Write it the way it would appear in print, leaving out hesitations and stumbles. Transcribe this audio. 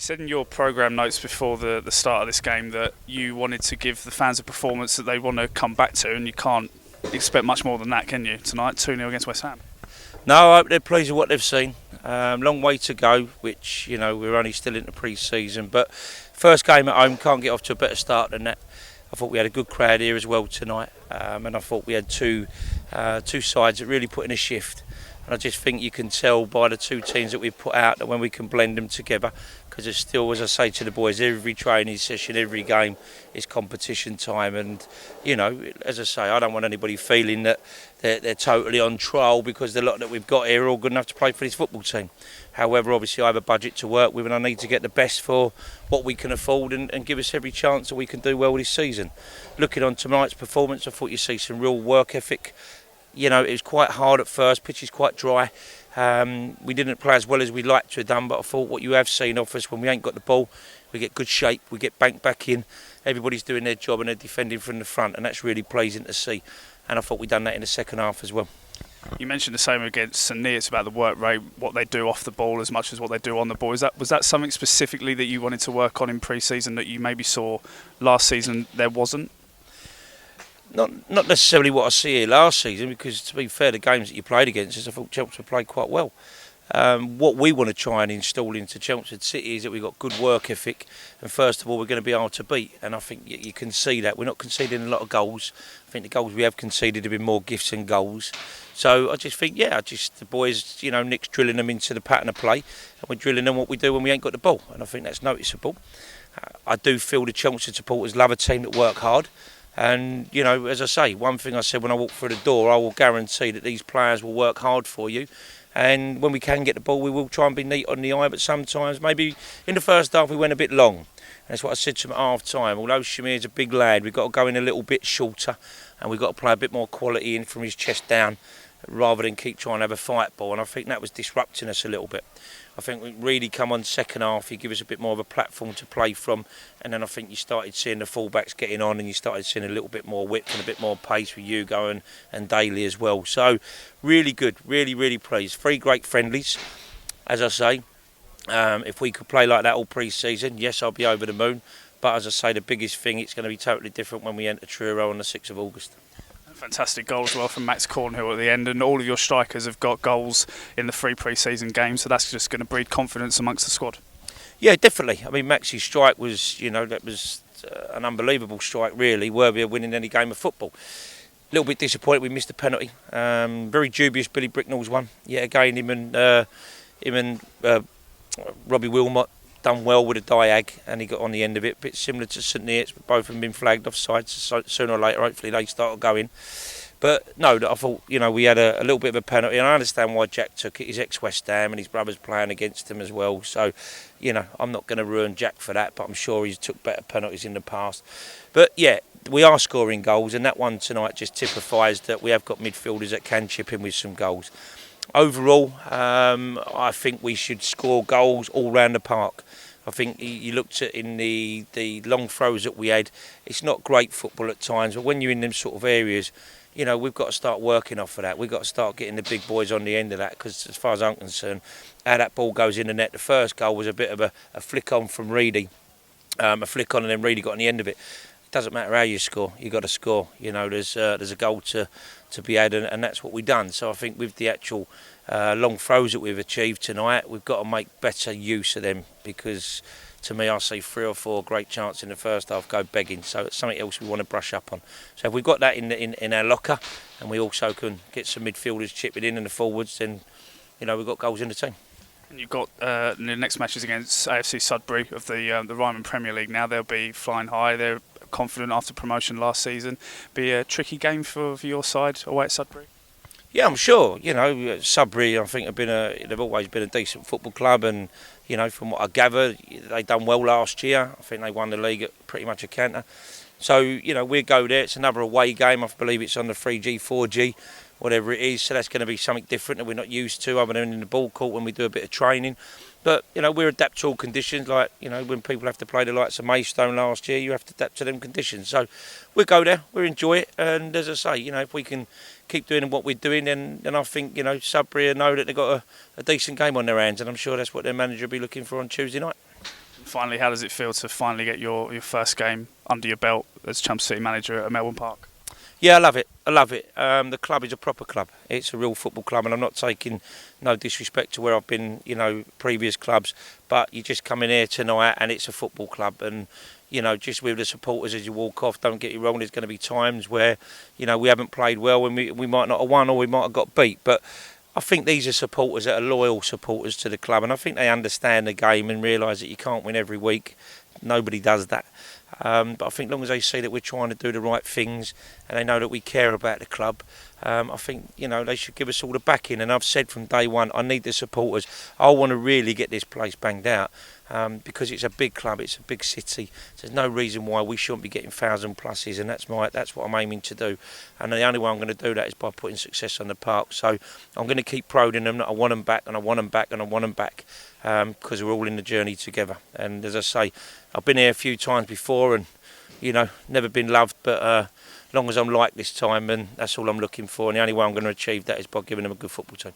said in your programme notes before the start of this game that you wanted to give the fans a performance that they want to come back to, and you can't expect much more than that, can you, tonight, 2-0 against West Ham? No, I hope they're pleased with what they've seen. Long way to go, which, we're only still into pre-season. But first game at home, can't get off to a better start than that. I thought we had a good crowd here as well tonight. And I thought we had two sides that really put in a shift. And I just think you can tell by the two teams that we've put out that when we can blend them together, because it's still, as I say to the boys, every training session, every game is competition time. And, as I say, I don't want anybody feeling that they're totally on trial, because the lot that we've got here are all good enough to play for this football team. However, obviously I have a budget to work with, and I need to get the best for what we can afford and give us every chance that we can do well this season. Looking on tonight's performance, I thought you see some real work ethic. It was quite hard at first, pitch is quite dry. We didn't play as well as we'd like to have done, but I thought what you have seen of us, when we ain't got the ball, we get good shape, we get banked back in, everybody's doing their job and they're defending from the front, and that's really pleasing to see. And I thought we'd done that in the second half as well. You mentioned the same against St Neots, it's about the work rate, what they do off the ball as much as what they do on the ball. Was that something specifically that you wanted to work on in pre-season that you maybe saw last season there wasn't? Not necessarily what I see here last season, because to be fair, the games that you played against us, I thought Chelmsford played quite well. What we want to try and install into Chelmsford City is that we've got good work ethic, and first of all we're going to be able to beat, and I think you can see that. We're not conceding a lot of goals. I think the goals we have conceded have been more gifts than goals. So I just think, the boys, Nick's drilling them into the pattern of play, and we're drilling them what we do when we ain't got the ball, and I think that's noticeable. I do feel the Chelmsford supporters love a team that work hard. And, as I say, one thing I said when I walked through the door, I will guarantee that these players will work hard for you. And when we can get the ball, we will try and be neat on the eye. But sometimes, maybe in the first half, we went a bit long. And that's what I said to him at half-time. Although Shamir's a big lad, we've got to go in a little bit shorter. And we've got to play a bit more quality in from his chest down, rather than keep trying to have a fight ball. And I think that was disrupting us a little bit. I think we really come on second half, he gave us a bit more of a platform to play from, and then I think you started seeing the fullbacks getting on, and you started seeing a little bit more width and a bit more pace with Hugo and Daly as well. So really good, really pleased. 3 great friendlies, as I say. If we could play like that all pre-season, yes, I'll be over the moon. But as I say, the biggest thing, it's going to be totally different when we enter Truro on the 6th of August. Fantastic goal as well from Max Cornhill at the end, and all of your strikers have got goals in the 3 pre-season games, so that's just going to breed confidence amongst the squad. Yeah, definitely. I mean, Max's strike was, that was an unbelievable strike, really, worthy of winning any game of football. A little bit disappointed we missed the penalty. Very dubious Billy Bricknell's one. Yeah, again, him and Robbie Wilmot done well with a diag, and he got on the end of it. A bit similar to St Neots, but both of them been flagged offside, so sooner or later hopefully they start going. But no, I thought, we had a little bit of a penalty, and I understand why Jack took it. He's ex-West Ham and his brother's playing against him as well, so I'm not going to ruin Jack for that, but I'm sure he's took better penalties in the past. But yeah, we are scoring goals, and that one tonight just typifies that we have got midfielders that can chip in with some goals. Overall, I think we should score goals all round the park. I think you looked at in the long throws that we had, it's not great football at times, but when you're in them sort of areas, we've got to start working off of that. We've got to start getting the big boys on the end of that, because as far as I'm concerned, how that ball goes in the net, the first goal was a bit of a flick on from Reedy, a flick on and then Reedy got on the end of it. It doesn't matter how you score, you've got to score. There's a goal to be had, and that's what we've done. So I think with the actual long throws that we've achieved tonight, we've got to make better use of them, because to me I see 3 or 4 great chances in the first half go begging, so it's something else we want to brush up on. So if we've got that in our locker, and we also can get some midfielders chipping in and the forwards, then we've got goals in the team. And you've got the next matches against AFC Sudbury of the Ryman Premier League. Now they'll be flying high, they're confident after promotion last season. Be a tricky game for your side away at Sudbury? Yeah, I'm sure. Sudbury, I think, they've always been a decent football club, and from what I gather, they done well last year. I think they won the league at pretty much a canter. So we go there. It's another away game. I believe it's on the 3G, 4G, whatever it is. So that's going to be something different that we're not used to, other than in the ball court when we do a bit of training. But we adapt to all conditions. Like when people have to play the likes of Maidstone last year, you have to adapt to them conditions. So we'll go there, we'll enjoy it, and as I say, if we can keep doing what we're doing, then I think Sudbury know that they've got a decent game on their hands, and I'm sure that's what their manager will be looking for on Tuesday night. Finally, how does it feel to finally get your first game under your belt as Chelmsford City manager at Melbourne Park? Yeah, I love it. I love it. The club is a proper club. It's a real football club, and I'm not taking no disrespect to where I've been, previous clubs. But you just come in here tonight, and it's a football club, and just with the supporters as you walk off. Don't get you wrong. There's going to be times where, we haven't played well, and we might not have won, or we might have got beat. But I think these are supporters that are loyal supporters to the club, and I think they understand the game and realise that you can't win every week. Nobody does that. But I think as long as they see that we're trying to do the right things and they know that we care about the club, I think they should give us all the backing. And I've said from day one, I need the supporters. I want to really get this place banged out because it's a big club, it's a big city. So there's no reason why we shouldn't be getting 1,000 pluses, and that's what I'm aiming to do. And the only way I'm going to do that is by putting success on the park. So I'm going to keep prodding them that I want them back, and I want them back, and I want them back, because we're all in the journey together. And as I say, I've been here a few times before, and never been loved, but as long as I'm liked this time, and that's all I'm looking for. And the only way I'm going to achieve that is by giving them a good football team.